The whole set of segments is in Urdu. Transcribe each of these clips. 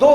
2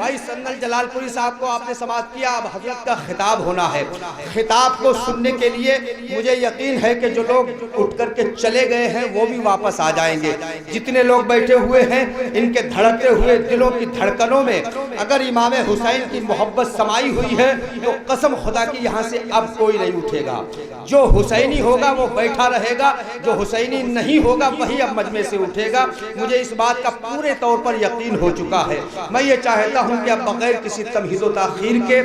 بھائی سندل جلال پوری صاحب کو آپ نے سماعت کیا، اب حضرت کا خطاب ہونا ہے۔ خطاب کو سننے کے لیے مجھے یقین ہے کہ جو لوگ اٹھ کر کے چلے گئے ہیں وہ بھی واپس آ جائیں گے۔ جتنے لوگ بیٹھے ہوئے ہیں ان کے دھڑکتے ہوئے دلوں کی دھڑکنوں میں اگر امام حسین کی محبت سمائی ہوئی ہے تو قسم خدا کی یہاں سے اب کوئی نہیں اٹھے گا۔ جو حسینی ہوگا وہ بیٹھا رہے گا، جو حسینی نہیں ہوگا وہی اب مجمع سے اٹھے گا۔ مجھے اس بات کا پورے طور پر یقین ہو چکا ہے۔ میں یہ چاہتا ہوں کہ اب بغیر کسی تمہید و تاخیر کے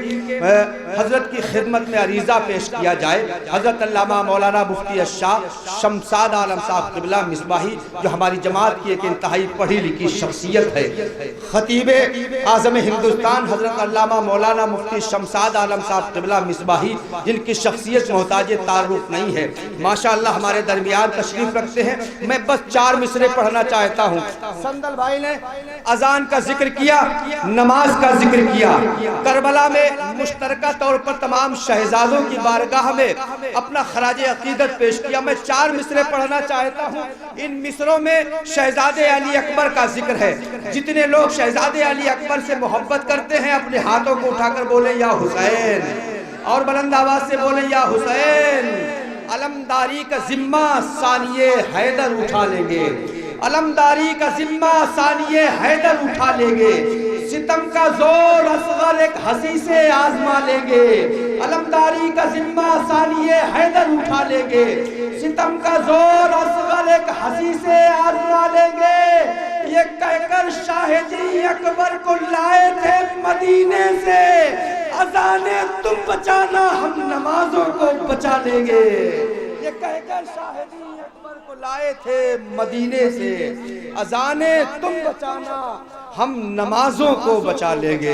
حضرت کی خدمت میں عریضہ پیش کیا جائے۔ حضرت علامہ مولانا مفتی الشاہ شمساد عالم صاحب قبلہ مصباحی جو ہماری جماعت کی ایک انتہائی پڑھی لکھی شخصیت ہے، خطیب اعظم ہندوستان حضرت علامہ مولانا مفتی شمساد عالم صاحب قبلہ مصباحی، جن کی شخصیت محتاج تعارف نہیں ہے، ماشاءاللہ ہمارے درمیان تشریف رکھتے ہیں۔ میں بس 4 مصرے پڑھنا چاہتا ہوں۔ سندل بھائی نے اذان کا ذکر کیا، نماز کا ذکر کیا، کربلا میں مشترکہ طور پر تمام شہزادوں کی بارگاہ میں اپنا خراج عقیدت پیش کیا۔ میں 4 مصرے پڑھنا چاہتا ہوں۔ ان مصروں میں شہزادے علی اکبر کا ذکر ہے۔ جتنے لوگ شہزادے علی اکبر سے محبت کرتے ہیں اپنے ہاتھوں کو اٹھا کر بولیں یا حسین، اور بلند آواز سے بولیں یا حسین۔ علمداری کا ذمہ ثانیہ حیدر اٹھا لیں گے، علمداری کا ذمہ ثانیہ حیدر اٹھا لیں گے، ستم کا زور اصغر ایک ہنسی سے آزما لیں گے، علمداری کا ذمہ ثانیہ حیدر اٹھا لیں گے، ستم کا زور اصغر ایک ہنسی سے آزما لیں گے۔ یہ کہہ کر شاہجی اکبر کو لائے تھے مدینے سے، اذانیں تم بچانا ہم نمازوں کو بچا لیں گے۔ یہ کہہ کر شاہجی اکبر کو لائے تھے مدینے سے، اذانیں تم بچانا ہم نمازوں کو بچا لیں گے،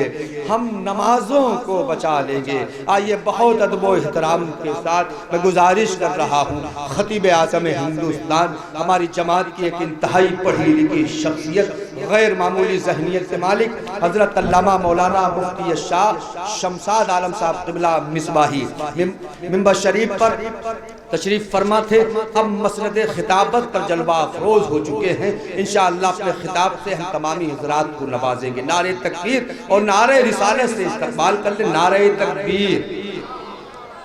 ہم نمازوں کو بچا لیں گے۔ آئیے بہت ادب و احترام کے ساتھ میں گزارش کر رہا ہوں، خطیب اعظم ہندوستان ہماری جماعت کی ایک انتہائی پڑھی لکھی شخصیت، غیر معمولی ذہنیت سے مالک حضرت علامہ مولانا مفتی الشاہ شمساد عالم صاحب قبلہ مصباحی منبر شریف پر تشریف فرما تھے۔ اب مسند خطابت پر جلوہ افروز ہو چکے ہیں، انشاءاللہ اپنے خطاب سے ہم تمامی حضرات کو نوازیں گے۔ نعرہ تکبیر اور نعرہ رسالت سے استقبال کر لیں، نعرہ تکبیر۔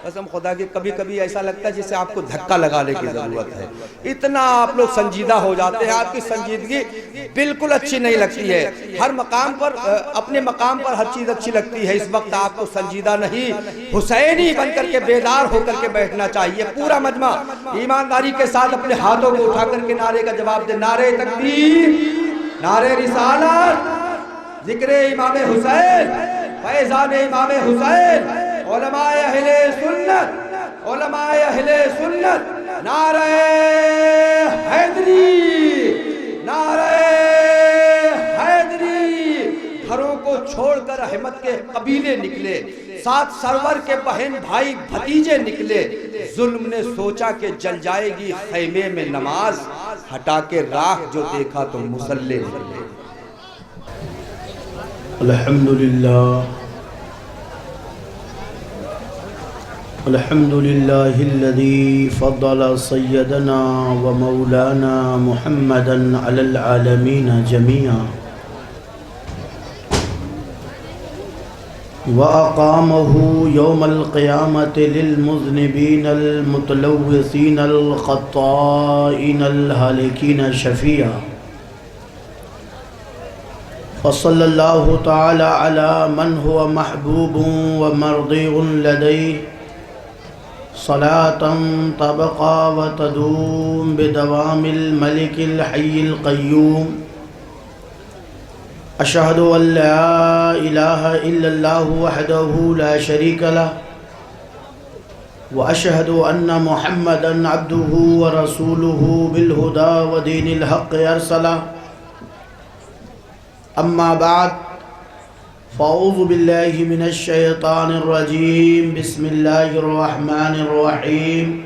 قسم خدا کی کبھی کبھی ایسا لگتا ہے جسے آپ کو دھکا لگانے کی ضرورت ہے، اتنا آپ لوگ سنجیدہ ہو جاتے ہیں، آپ کی سنجیدگی بالکل اچھی نہیں لگتی ہے۔ ہر مقام پر اپنے مقام پر ہر چیز اچھی لگتی ہے، اس وقت آپ کو سنجیدہ نہیں حسینی بن کر کے بیدار ہو کر کے بیٹھنا چاہیے۔ پورا مجمع ایمانداری کے ساتھ اپنے ہاتھوں کو اٹھا کر کے نعرے کا جواب دے، نعرہ تکبیر، نعرہ رسالت، ذکر امام حسین، فیضان امام حسین، علماء اہل سنت، علماء اہل سنت، نعرہ حیدری، نعرہ حیدری۔ گھروں کو چھوڑ کر احمد کے قبیلے نکلے، 7 سرور کے بہن بھائی بھتیجے نکلے، ظلم نے سوچا کہ جل جائے گی خیمے میں نماز، ہٹا کے راکھ جو دیکھا تو مصلی نکلے۔ الحمدللہ الحمدللہ الذی فضل سیدنا و مولانا محمدا علی العالمین جميعا وأقامه يوم القيامة للمذنبين المتلوثين الخطائين الهالكين شفيعا، وصلى الله تعالى على من هو محبوب ومرضي لديه صلاة تبقى وتدوم بدوام الملك الحي القيوم. أشهد أن لا إله إلا الله وحده لا شريك له، وأشهد أن محمدًا عبده ورسوله بالهدى ودين الحق أرسله. أما بعد، فأعوذ بالله من الشيطان الرجيم. بسم الله الرحمن الرحيم.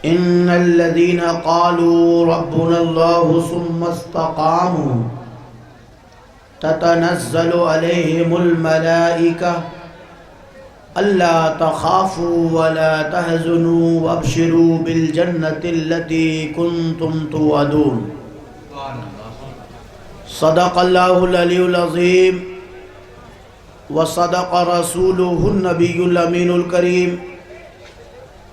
إن الذين قالوا ربنا الله ثم استقاموا تتنزل عليهم الملائكة ألا تخافوا ولا تحزنوا وابشروا بالجنة التي كنتم توعدون. صدق اللہ العلی العظیم وصدق رسولہ النبی الامین الکریم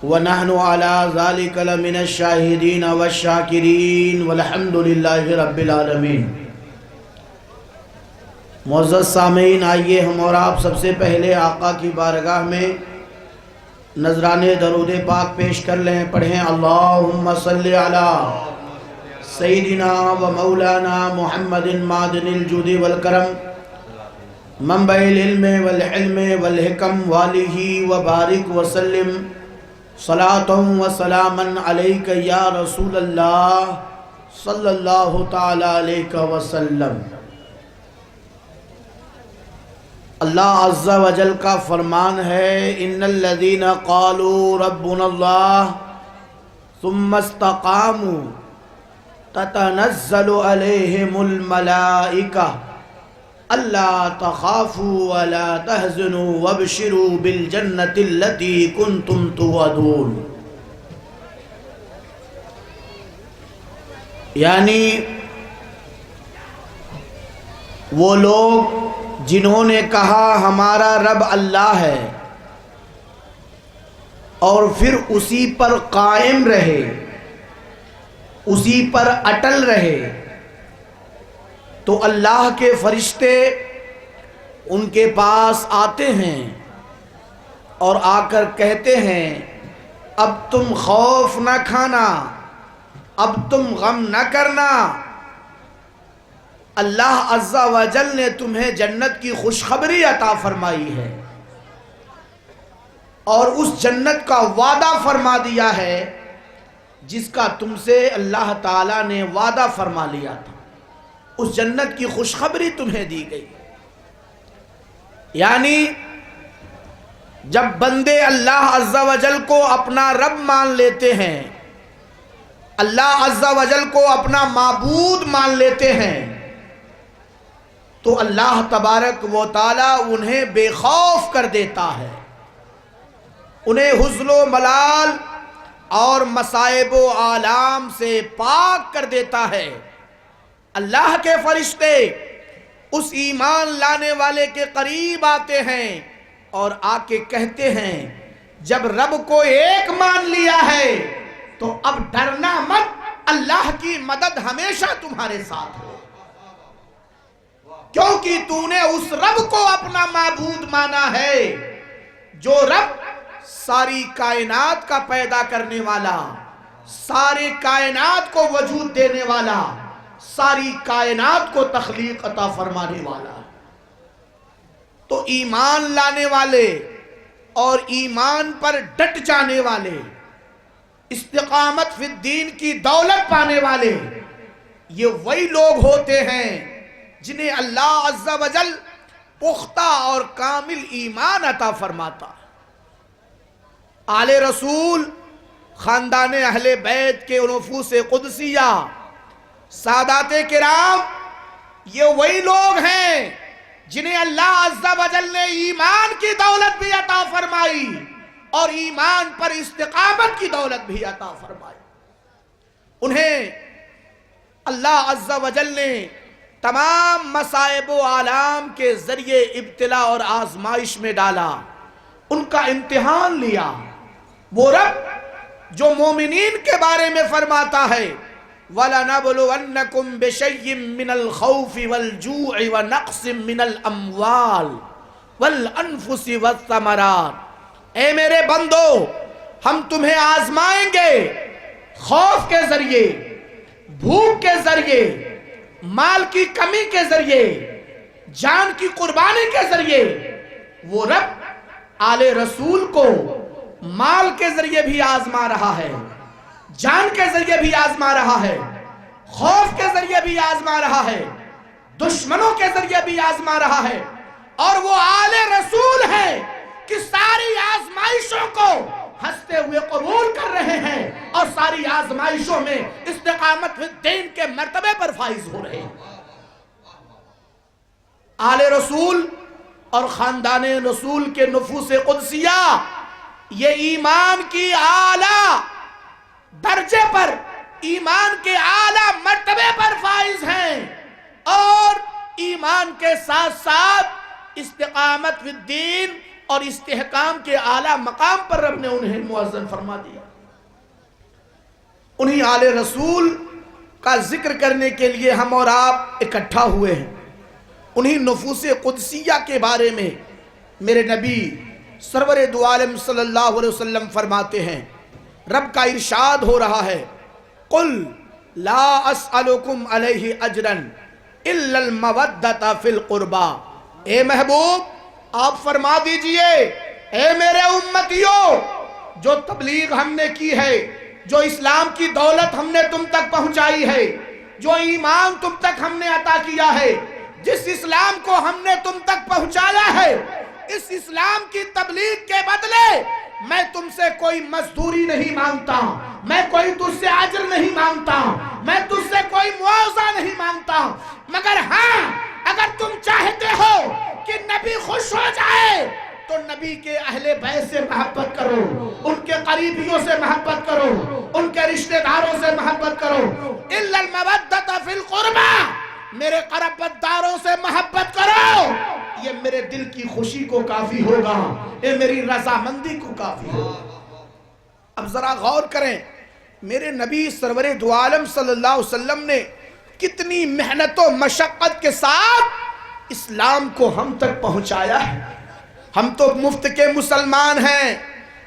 ونحن علی ذلک لمن الشاہدین والشاکرین والحمد للہ رب العالمین۔ معزز سامعین، آئیے ہم اور آپ سب سے پہلے آقا کی بارگاہ میں نذرانے درود پاک پیش کر لیں۔ پڑھیں اللہم صلی علی سیدنا و مولانا محمد معدن الجود والکرم منبع العلم والحلم والحکم والہ وبارک وسلم صلاۃ و سلاما علیک یا رسول اللہ صلی اللہ تعالی علیہ وسلم۔ اللہ عز و جل کا فرمان ہے ان الذین قالوا ربنا اللہ ثم استقاموا تتنزل علیہم الملائکہ الا تخافوا ولا تحزنوا وابشروا بالجنۃ التی کنتم توعدون۔ یعنی وہ لوگ جنہوں نے کہا ہمارا رب اللہ ہے اور پھر اسی پر قائم رہے، اسی پر اٹل رہے، تو اللہ کے فرشتے ان کے پاس آتے ہیں اور آ کر کہتے ہیں اب تم خوف نہ کھانا، اب تم غم نہ کرنا، اللہ عز و جل نے تمہیں جنت کی خوشخبری عطا فرمائی ہے اور اس جنت کا وعدہ فرما دیا ہے جس کا تم سے اللہ تعالیٰ نے وعدہ فرما لیا تھا، اس جنت کی خوشخبری تمہیں دی گئی۔ یعنی جب بندے اللہ عز و جل کو اپنا رب مان لیتے ہیں، اللہ عز و جل کو اپنا معبود مان لیتے ہیں، تو اللہ تبارک و تعالی انہیں بے خوف کر دیتا ہے، انہیں حزن و ملال اور مصائب و آلام سے پاک کر دیتا ہے۔ اللہ کے فرشتے اس ایمان لانے والے کے قریب آتے ہیں اور آ کے کہتے ہیں جب رب کو ایک مان لیا ہے تو اب ڈرنا مت، اللہ کی مدد ہمیشہ تمہارے ساتھ ہو، کیونکہ تو نے اس رب کو اپنا معبود مانا ہے جو رب ساری کائنات کا پیدا کرنے والا، ساری کائنات کو وجود دینے والا، ساری کائنات کو تخلیق عطا فرمانے والا۔ تو ایمان لانے والے اور ایمان پر ڈٹ جانے والے، استقامت فی الدین کی دولت پانے والے، یہ وہی لوگ ہوتے ہیں جنہیں اللہ عز و جل پختہ اور کامل ایمان عطا فرماتا۔ آل رسول، خاندان اہل بیت کے نفوس قدسیہ، سادات کرام، یہ وہی لوگ ہیں جنہیں اللہ عز و جل نے ایمان کی دولت بھی عطا فرمائی اور ایمان پر استقامت کی دولت بھی عطا فرمائی۔ انہیں اللہ عز و جل نے تمام مصائب و آلام کے ذریعے ابتلا اور آزمائش میں ڈالا، ان کا امتحان لیا۔ وہ رب جو مومنین کے بارے میں فرماتا ہے وَلَنَبْلُوَنَّكُمْ بِشَيْءٍ مِّنَ الْخَوْفِ وَالْجُوعِ وَنَقْصٍ مِّنَ الْأَمْوَالِ وَالْأَنفُسِ وَالثَّمَرَاتِ، اے میرے بندو ہم تمہیں آزمائیں گے، خوف کے ذریعے، بھوک کے ذریعے، مال کی کمی کے ذریعے، جان کی قربانی کے ذریعے۔ وہ رب آل رسول کو مال کے ذریعے بھی آزما رہا ہے، جان کے ذریعے بھی آزما رہا ہے، خوف کے ذریعے بھی آزما رہا ہے، دشمنوں کے ذریعے بھی آزما رہا ہے، اور وہ آل رسول ہے کہ ساری آزمائشوں کو ہنستے ہوئے قبول کر رہے ہیں اور ساری آزمائشوں میں استقامت فی الدین کے مرتبے پر فائز ہو رہے ہیں۔ آل رسول اور خاندان رسول کے نفوس قدسیہ یہ ایمان کی اعلیٰ درجے پر، ایمان کے اعلیٰ مرتبے پر فائز ہیں اور ایمان کے ساتھ ساتھ استقامت فی الدین اور استحکام کے اعلیٰ مقام پر رب نے انہیں مؤذن فرما دیا۔ انہی آل رسول کا ذکر کرنے کے لیے ہم اور آپ اکٹھا ہوئے ہیں۔ انہی نفوس قدسیہ کے بارے میں میرے نبی سرور دو عالم صلی اللہ علیہ وسلم فرماتے ہیں، رب کا ارشاد ہو رہا ہے، قل لا اسألکم علیہ اجرا الا المودۃ فی القربى، اے محبوب آپ فرما دیجئے، اے میرے امتیوں، جو تبلیغ ہم نے کی ہے، جو اسلام کی دولت ہم نے تم تک پہنچائی ہے، جو ایمان تم تک ہم نے عطا کیا ہے، جس اسلام کو ہم نے تم تک پہنچایا ہے، اس اسلام کی تبلیغ کے بدلے میں تم سے کوئی مزدوری نہیں مانگتا، میں کوئی تجھ سے اجر نہیں مانگتا، میں تجھ سے کوئی معاوضہ نہیں مانگتا، مگر ہاں اگر تم چاہتے ہو کہ نبی خوش ہو جائے تو نبی کے اہل بیت سے محبت کرو، ان کے قریبیوں سے محبت کرو، ان کے رشتہ داروں سے محبت کرو، الا المودۃ فی القربى، میرے قرابت داروں سے محبت کرو، یہ میرے دل کی خوشی کو کافی ہوگا، یہ میری رضامندی کو کافی ہوگا۔ اب ذرا غور کریں، میرے نبی سرور دو عالم صلی اللہ علیہ وسلم نے کتنی محنت و مشقت کے ساتھ اسلام کو ہم تک پہنچایا ہے۔ ہم تو مفت کے مسلمان ہیں،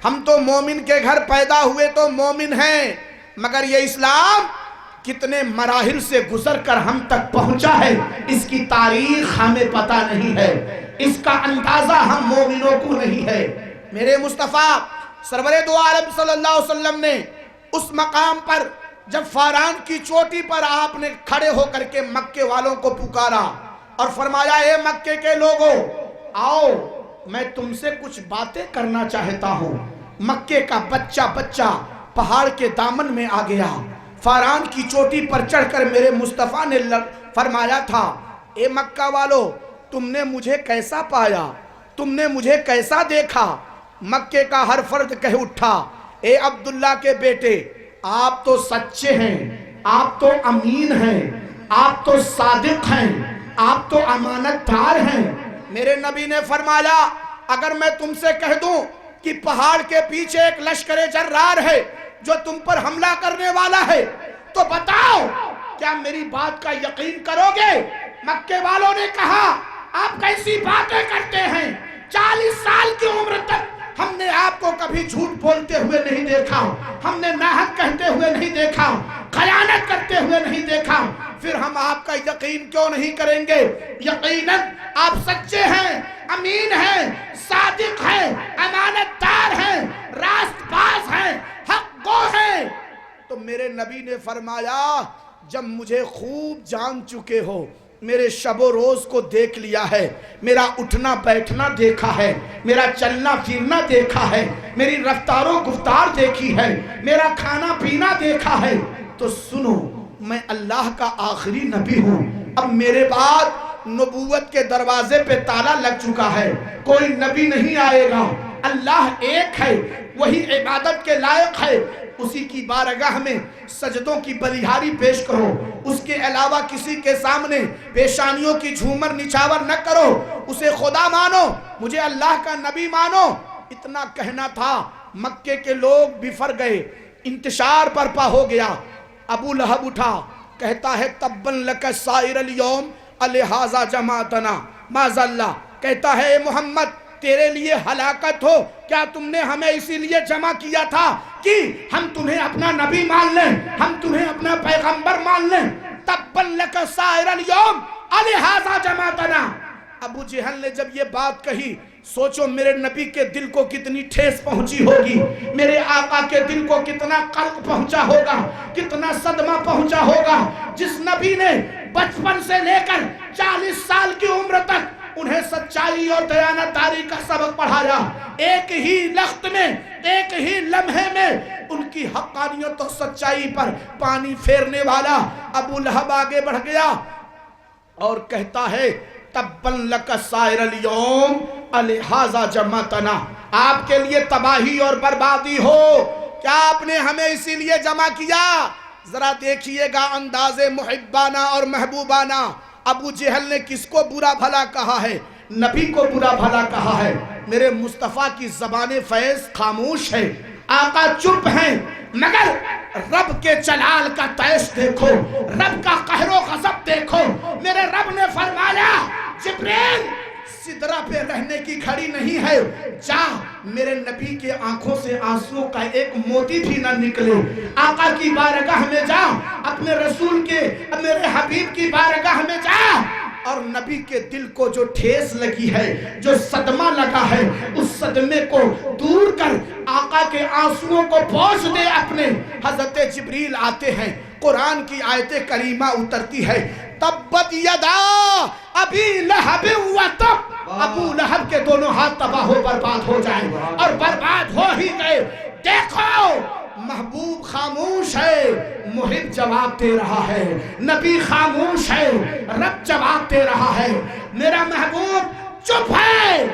ہم تو مومن کے گھر پیدا ہوئے تو مومن ہیں، مگر یہ اسلام کتنے مراحل سے گزر کر ہم تک پہنچا ہے، اس کی تاریخ ہمیں پتہ نہیں ہے، اس کا اندازہ ہم مومنوں کو نہیں ہے۔ میرے مصطفیٰ سرور دو عالم صلی اللہ علیہ وسلم نے اس مقام پر جب فاران کی چوٹی پر آپ نے کھڑے ہو کر کے مکے والوں کو پکارا اور فرمایا، اے مکے کے لوگوں آؤ میں تم سے کچھ باتیں کرنا چاہتا ہوں۔ مکے کا بچہ پہاڑ کے دامن میں آ گیا، فاران کی چوٹی پر چڑھ کر میرے مصطفیٰ نے فرمایا تھا، اے مکہ والو تم نے مجھے کیسا پایا، تم نے مجھے کیسا دیکھا؟ مکے کا ہر فرد کہہ اٹھا، اے عبداللہ کے بیٹے آپ تو سچے ہیں، آپ تو امین ہیں، آپ تو صادق ہیں، آپ تو امانت دار ہیں۔ میرے نبی نے فرمایا، اگر میں تم سے کہہ دوں کہ پہاڑ کے پیچھے ایک لشکر جرار ہے جو تم پر حملہ کرنے والا ہے تو بتاؤ کیا میری بات کا یقین کرو گے؟ مکے والوں نے کہا، آپ کیسی باتیں کرتے ہیں، 40 سال کی عمر تک ہم نے آپ کو کبھی جھوٹ بولتے ہوئے نہیں دیکھا، ہم نے ناحق کہتے ہوئے نہیں دیکھا، خیانت کرتے ہوئے نہیں دیکھا، پھر ہم آپ کا یقین کیوں نہیں کریں گے؟ یقیناً آپ سچے ہیں، امین ہیں، صادق ہیں، امانت دار ہیں، راست باز ہیں، حق گو ہیں۔ تو میرے نبی نے فرمایا، جب مجھے خوب جان چکے ہو، میرے شب و روز کو دیکھ لیا ہے، میرا اٹھنا بیٹھنا دیکھا ہے، میرا چلنا پھرنا دیکھا ہے، میری رفتار و گفتار دیکھی ہے، میرا کھانا پینا دیکھا ہے، تو سنو میں اللہ کا آخری نبی ہوں، اب میرے بعد نبوت کے دروازے پہ تالا لگ چکا ہے، کوئی نبی نہیں آئے گا، اللہ ایک ہے، وہی عبادت کے لائق ہے، اسی کی بارگاہ میں سجدوں کی بلیہاری پیش کرو، اس کے علاوہ کسی کے سامنے پیشانیوں کی جھومر نچھاور نہ کرو، اسے خدا مانو، مجھے اللہ کا نبی مانو۔ اتنا کہنا تھا، مکے کے لوگ بفر گئے، انتشار برپا ہو گیا۔ ابو لہب اٹھا، کہتا ہے تبن لک سائر اليوم الہذا جماعتنا، معاذ اللہ، کہتا ہے اے محمد تیرے لیے ہلاکت ہو، کیا تم نے ہمیں اسی لیے جمع کیا تھا کہ ہم تمہیں اپنا نبی مان لیں، ہم تمہیں اپنا پیغمبر مان لیں؟ تبن لک سائر اليوم الہذا جماعتنا۔ ابو جہل نے جب یہ بات کہی، سوچو میرے نبی کے دل کو کتنی ٹھیس پہنچی ہوگی، میرے آقا کے دل کو کتنا قلق پہنچا ہوگا، کتنا صدمہ پہنچا ہوگا، جس نبی نے بچپن سے لے کر 40 سال کی عمر تک انہیں سچائی اور دیانتداری کا سبق پڑھایا، ایک ہی لخت میں، ایک ہی لمحے میں ان کی حقانیت اور سچائی پر پانی پھیرنے والا ابو لہب آگے بڑھ گیا اور کہتا ہے تبن لک سائر اليوم الہذا جمعتنا، آپ کے لیے تباہی اور بربادی ہو، کیا آپ نے ہمیں اسی لیے جمع کیا؟ ذرا دیکھیے گا انداز محبانہ اور محبوبانہ، ابو جہل نے کس کو برا بھلا کہا ہے؟ نبی کو برا بھلا کہا ہے۔ میرے مصطفیٰ کی زبان فیض خاموش ہے، آقا چپ ہیں، مگر رب کے جلال کا تیش دیکھو، رب کا قہر و غضب دیکھو۔ میرے رب نے فرمایا جبریل سدرہ پہ رہنے کی گھڑی نہیں ہے، جا میرے نبی کے آنکھوں سے آنسوں کا ایک موتی بھی نہ نکلے۔ آقا کی بارگاہ میں جا، اپنے رسول کے میرے حبیب کی بارگاہ میں جا، اور نبی کے دل کو جو ٹھیس لگی ہے، جو صدمہ لگا ہے، اس صدمے کو دور کر آقا کے آنسوؤں کو پوچھ دے اپنے۔ حضرت جبریل آتے ہیں، قرآن کی آیت کریمہ اترتی ہے، تبت یدا ابی لہب و تب، ابو لہب کے دونوں ہاتھ تباہ و برباد ہو جائیں، اور برباد ہو ہی گئے۔ دیکھو محبوب خاموش ہے، محب جواب دے رہا ہے، نبی خاموش ہے، رب جواب دے رہا ہے، میرا محبوب چپ ہے۔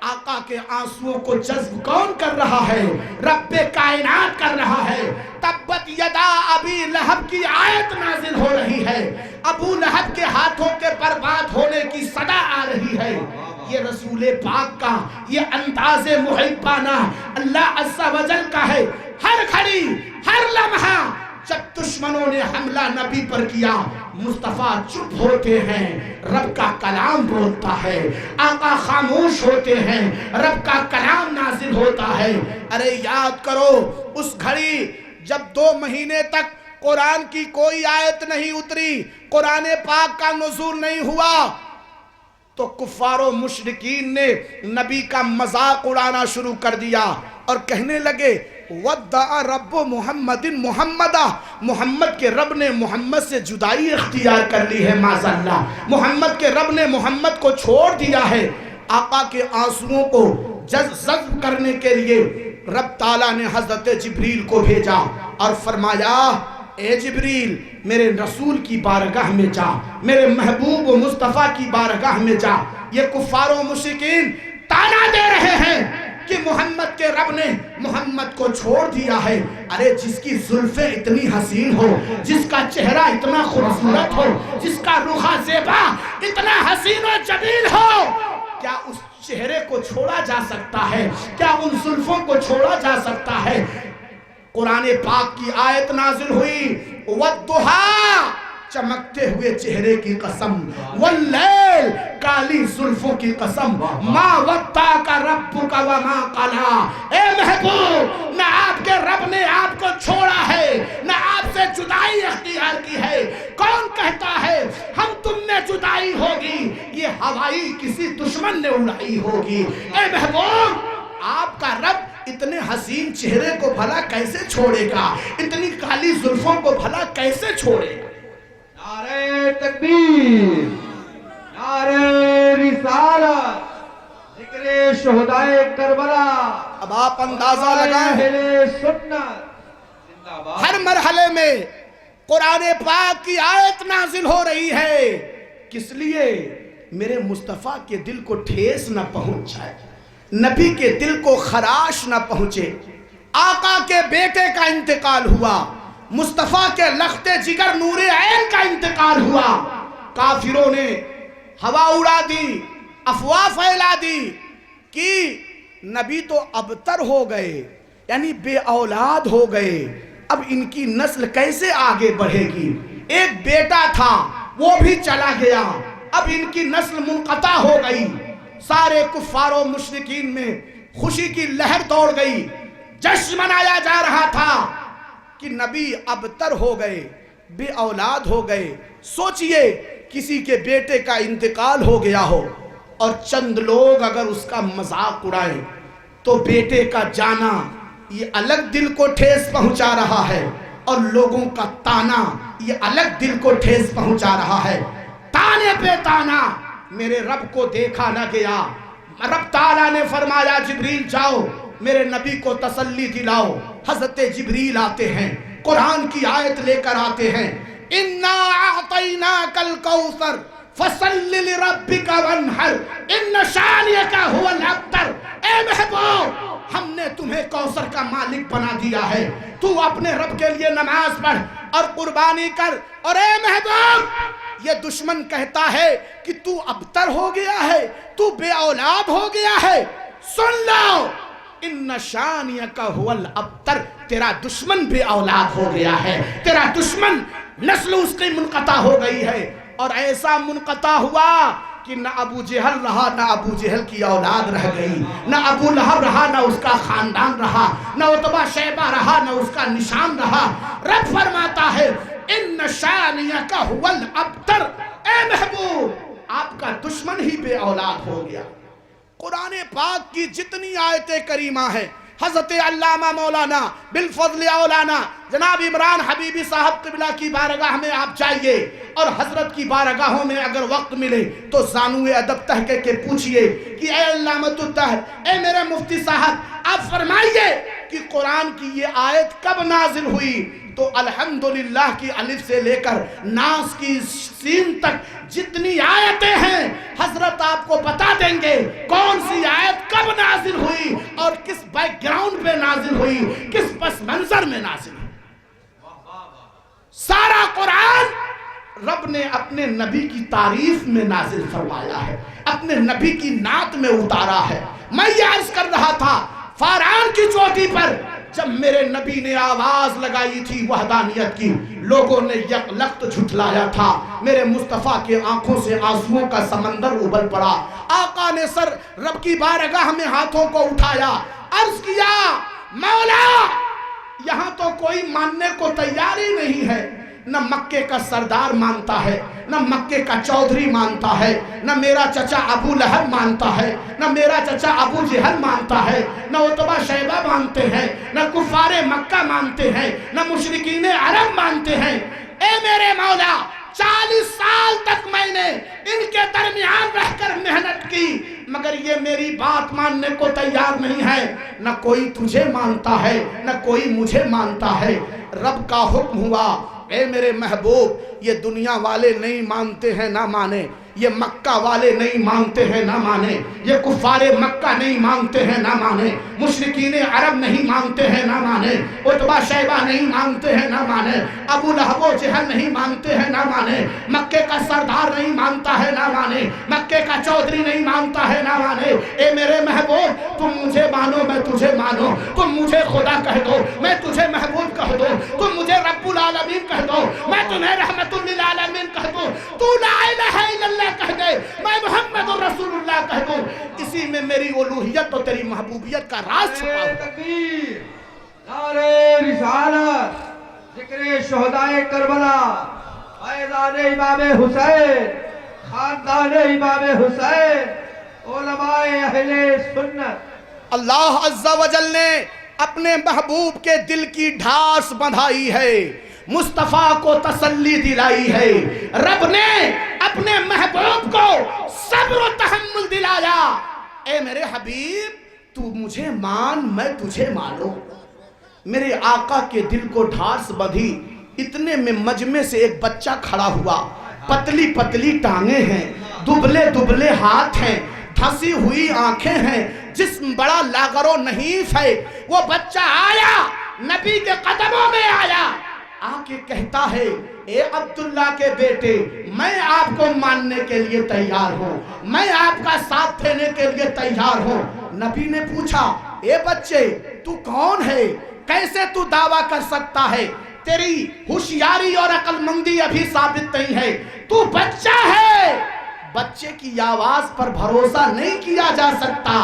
آقا کے آنسوؤں کو جذب کون کر رہا ہے؟ رب کائنات کر رہا ہے۔ تبت یدا ابی لہب کی آیت نازل ہو رہی ہے، ابو لہب کے ہاتھوں کے برباد ہونے کی صدا آ رہی ہے۔ یہ رسول پاک کا یہ انداز محبانہ اللہ عز و جل کا ہے۔ ہر گھڑی ہر لمحہ جب دشمنوں نے حملہ نبی پر کیا، مصطفیٰ چپ ہوتے ہیں، رب کا کلام بولتا ہے۔ آقا خاموش ہوتے ہیں، رب کا کلام نازل ہوتا ہے۔ ارے یاد کرو اس گھڑی جب 2 مہینے تک قرآن کی کوئی آیت نہیں اتری، قرآن پاک کا نزول نہیں ہوا، تو کفار و مشرکین نے نبی کا مذاق اڑانا شروع کر دیا اور کہنے لگے وَدَّعَ رَبُّ مُحَمَّدٍ مُحَمَّدًا، محمد کے رب نے محمد سے جدائی اختیار کر لی ہے، معاذ اللہ، محمد کے رب نے محمد کو چھوڑ دیا ہے۔ آقا کے آنسوؤں کو جذب کرنے کے لیے رب تعالیٰ نے حضرت جبریل کو بھیجا اور فرمایا اے جبریل میرے رسول کی بارگاہ میں جا، میرے محبوب و مصطفیٰ کی بارگاہ میں جا۔ یہ کفار و مشرکین تانا دے رہے ہیں کہ محمد کے رب نے محمد کو چھوڑ دیا ہے۔ ارے جس کی زلفیں اتنی حسین ہو، جس کا چہرہ اتنا خوبصورت ہو، جس کا رخ زیبا اتنا حسین و جمیل ہو، کیا اس چہرے کو چھوڑا جا سکتا ہے؟ کیا ان زلفوں کو چھوڑا جا سکتا ہے؟ قرآن پاک کی آیت نازل ہوئی وَالضُّحَىٰ، چمکتے ہوئے چہرے کی قسم، واللیل، کالی زلفوں کی قسم، ما وَدَّعَكَ رَبُّكَ وَمَا قَلَىٰ، اے محبوب نہ آپ کے رب نے آپ کو چھوڑا ہے، نہ آپ سے جدائی اختیار کی ہے۔ کون کہتا ہے ہم تم میں جدائی ہوگی؟ یہ ہوائی کسی دشمن نے اڑائی ہوگی۔ اے محبوب آپ کا رب اتنے حسین چہرے کو بھلا کیسے چھوڑے گا؟ اتنی کالی زلفوں کو بھلا کیسے چھوڑے گا؟ نعرہ تکبیر، نعرہ رسالت، ذکر شہدائے کربلا۔ اب آپ اندازہ لگائیں اہل سنت زندہ باد۔ ہر مرحلے میں قرآن پاک کی آیت نازل ہو رہی ہے، کس لیے؟ میرے مصطفیٰ کے دل کو ٹھیس نہ پہنچ جائے، نبی کے دل کو خراش نہ پہنچے۔ آقا کے بیٹے کا انتقال ہوا، مصطفیٰ کے لخت جگر نور عین کا انتقال ہوا، کافروں نے ہوا اڑا دی، افواہ پھیلا دی کہ نبی تو ابتر ہو گئے، یعنی بے اولاد ہو گئے، اب ان کی نسل کیسے آگے بڑھے گی؟ ایک بیٹا تھا وہ بھی چلا گیا، اب ان کی نسل منقطع ہو گئی۔ سارے کفار و مشرکین میں خوشی کی لہر دوڑ گئی، جشن منایا جا رہا تھا کہ نبی ابتر ہو گئے، بے اولاد ہو گئے۔ سوچئے کسی کے بیٹے کا انتقال ہو گیا ہو اور چند لوگ اگر اس کا مذاق اڑائیں تو بیٹے کا جانا یہ الگ دل کو ٹھیس پہنچا رہا ہے، اور لوگوں کا تانا یہ الگ دل کو ٹھیس پہنچا رہا ہے۔ تانے پہ تانا، میرے رب کو دیکھا نہ گیا۔ رب تعالیٰ نے فرمایا جبریل جاؤ میرے نبی کو تسلی دلاؤ۔ حضرت جبریل آتے ہیں، قرآن کی آیت لے کر آتے ہیں، اِنَّا أَعْطَيْنَاكَ الْكَوْثَرَ فَصَلِّ لِرَبِّكَ وَانْحَرْ إِنَّ شَانِئَكَ هُوَ الْأَبْتَرُ۔ اے محبوب ہم نے تمہیں کوثر کا مالک بنا دیا ہے، تو اپنے رب کے لیے نماز پڑھ اور قربانی کر، اور اے محبوب یہ دشمن کہتا ہے کہ تو ابتر ہو گیا ہے، تو بے اولاد ہو گیا ہے، سن لو ان شانیک هو الابتر، تیرا دشمن بے اولاد ہو گیا ہے، تیرا دشمن نسل اس کی منقطع ہو گئی ہے، اور ایسا منقطع ہوا کہ نہ ابو جہل رہا، نہ ابو جہل کی اولاد رہ گئی، نہ ابو لہب رہا، نہ اس کا خاندان رہا، نہ عتبہ شیبہ رہا، نہ اس کا نشان رہا۔ رب فرماتا ہے ان شانیک هو الابتر، اے محبوب آپ کا دشمن ہی بے اولاد ہو گیا۔ قرآن پاک کی جتنی آیتیں کریمہ ہیں، حضرت علامہ مولانا بالفضل اولانا جناب عمران حبیبی صاحب قبلہ کی بارگاہ میں آپ جائیے، اور حضرت کی بارگاہوں میں اگر وقت ملے تو زانوِ ادب تحقیق کے پوچھئے کہ اے علامۃ الدہر، اے میرے مفتی صاحب، آپ فرمائیے کہ قرآن کی یہ آیت کب نازل ہوئی؟ تو الحمدللہ کی الف سے لے کر ناس کی سین تک جتنی آیتیں ہیں حضرت آپ کو بتا دیں گے کون سی آیت کب نازل ہوئی اور کس بیک گراؤنڈ پہ نازل ہوئی، کس پس منظر میں نازل ہوئی۔ سارا قرآن رب نے اپنے نبی کی تعریف میں نازل فرمایا ہے، اپنے نبی کی نعت میں اتارا ہے۔ میں یہ عرض کر رہا تھا فاران کی چوٹی پر جب میرے نبی نے آواز لگائی تھی وحدانیت کی، لوگوں نے یک لخت جھٹلایا تھا، میرے مصطفیٰ کے آنکھوں سے آنسوؤں کا سمندر ابل پڑا۔ آقا نے سر رب کی بارگاہ میں ہاتھوں کو اٹھایا، عرض کیا مولا یہاں تو کوئی ماننے کو تیار ہی نہیں ہے، نہ مکے کا سردار مانتا ہے، نہ مکے کا چودھری مانتا ہے، نہ میرا چچا ابو لہب مانتا ہے، نہ میرا چچا ابو جہل مانتا ہے، نہ عتبہ شیبہ مانتے ہیں، نہ کفار مکہ مانتے ہیں، نہ مشرکین عرب مانتے ہیں۔ اے میرے مولا 40 سال تک میں نے ان کے درمیان رہ کر محنت کی، مگر یہ میری بات ماننے کو تیار نہیں ہے، نہ کوئی تجھے مانتا ہے نہ کوئی مجھے مانتا ہے۔ رب کا حکم ہوا اے میرے محبوب یہ دنیا والے نہیں مانتے ہیں نہ مانے، یہ مکہ والے نہیں مانتے ہیں نہ مانے، یہ کفار مکہ نہیں مانتے ہیں نہ مانے، مشرکین عرب نہیں مانتے ہیں نہ مانے، عتبہ شیبہ نہیں مانتے ہیں نہ مانے، ابو لہب و جہل نہیں مانتے ہیں نہ مانے، مکے کا سردار نہیں مانتا ہے نہ مانے، مکے کا چودھری نہیں مانتا ہے نہ مانے۔ اے میرے محبوب تم مجھے مانو میں تجھے مانو، تم مجھے خدا کہہ دو میں تجھے محبوب کہہ دو، تم مجھے رب العالمین کہہ دو میں تمہیں رحمت للعالمین کہہ دو، تو لا الہ الا اللہ کہہ دے میں محمد رسول اللہ کہہ دوں، اسی میں میری الوہیت اور تیری محبوبیت کا راز چھپا ہوا۔ تکبیر، نعرہ رسالت، ذکر شہدائے کربلا، فیضان امام حسین، خاندان امام حسین، علماء اہل سنت۔ اللہ عز و جل نے اپنے محبوب کے دل کی ڈھاس بندھائی ہے، مصطفیٰ کو تسلی دلائی ہے، رب نے اپنے محبوب کو صبر و تحمل دلایا۔ اے میرے حبیب تو مجھے مان میں تجھے مانوں۔ میرے آقا کے دل کو ڈھاس بندھی، اتنے میں مجمع سے ایک بچہ کھڑا ہوا، پتلی پتلی ٹانگیں ہیں، دبلے دبلے ہاتھ ہیں، دھسی ہوئی آنکھیں ہیں، جسم بڑا لاغر و نحیف ہے۔ وہ بچہ آیا نبی کے قدموں میں آیا، آ کے کہتا ہے اے عبداللہ کے بیٹے میں آپ کو ماننے کے لیے تیار ہوں، میں آپ کا ساتھ دینے کے لیے تیار ہوں۔ نبی نے پوچھا اے بچے تو کون ہے، کیسے تو دعویٰ کر سکتا ہے، تیری ہوشیاری اور عقل مندی ابھی ثابت نہیں ہے، تو بچہ ہے، بچے کی آواز پر بھروسہ نہیں کیا جا سکتا،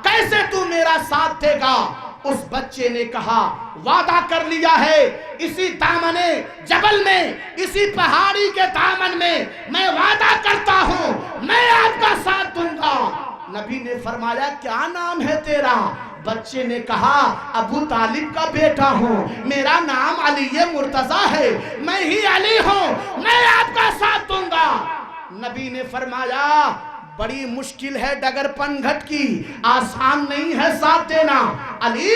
کیسے تو میرا ساتھ دے گا؟ اس بچے نے کہا وعدہ کر لیا ہے اسی دامن جبل میں، اسی پہاڑی کے دامن میں وعدہ کرتا ہوں میں آپ کا ساتھ دوں گا۔ نبی نے فرمایا کیا نام ہے تیرا؟ بچے نے کہا ابو طالب کا بیٹا ہوں، میرا نام علی مرتضیٰ ہے، میں ہی علی ہوں، میں آپ کا ساتھ دوں گا۔ نبی نے فرمایا بڑی مشکل ہے ڈگر پنگھٹ کی، آسان نہیں ہے ساتھ دینا، علی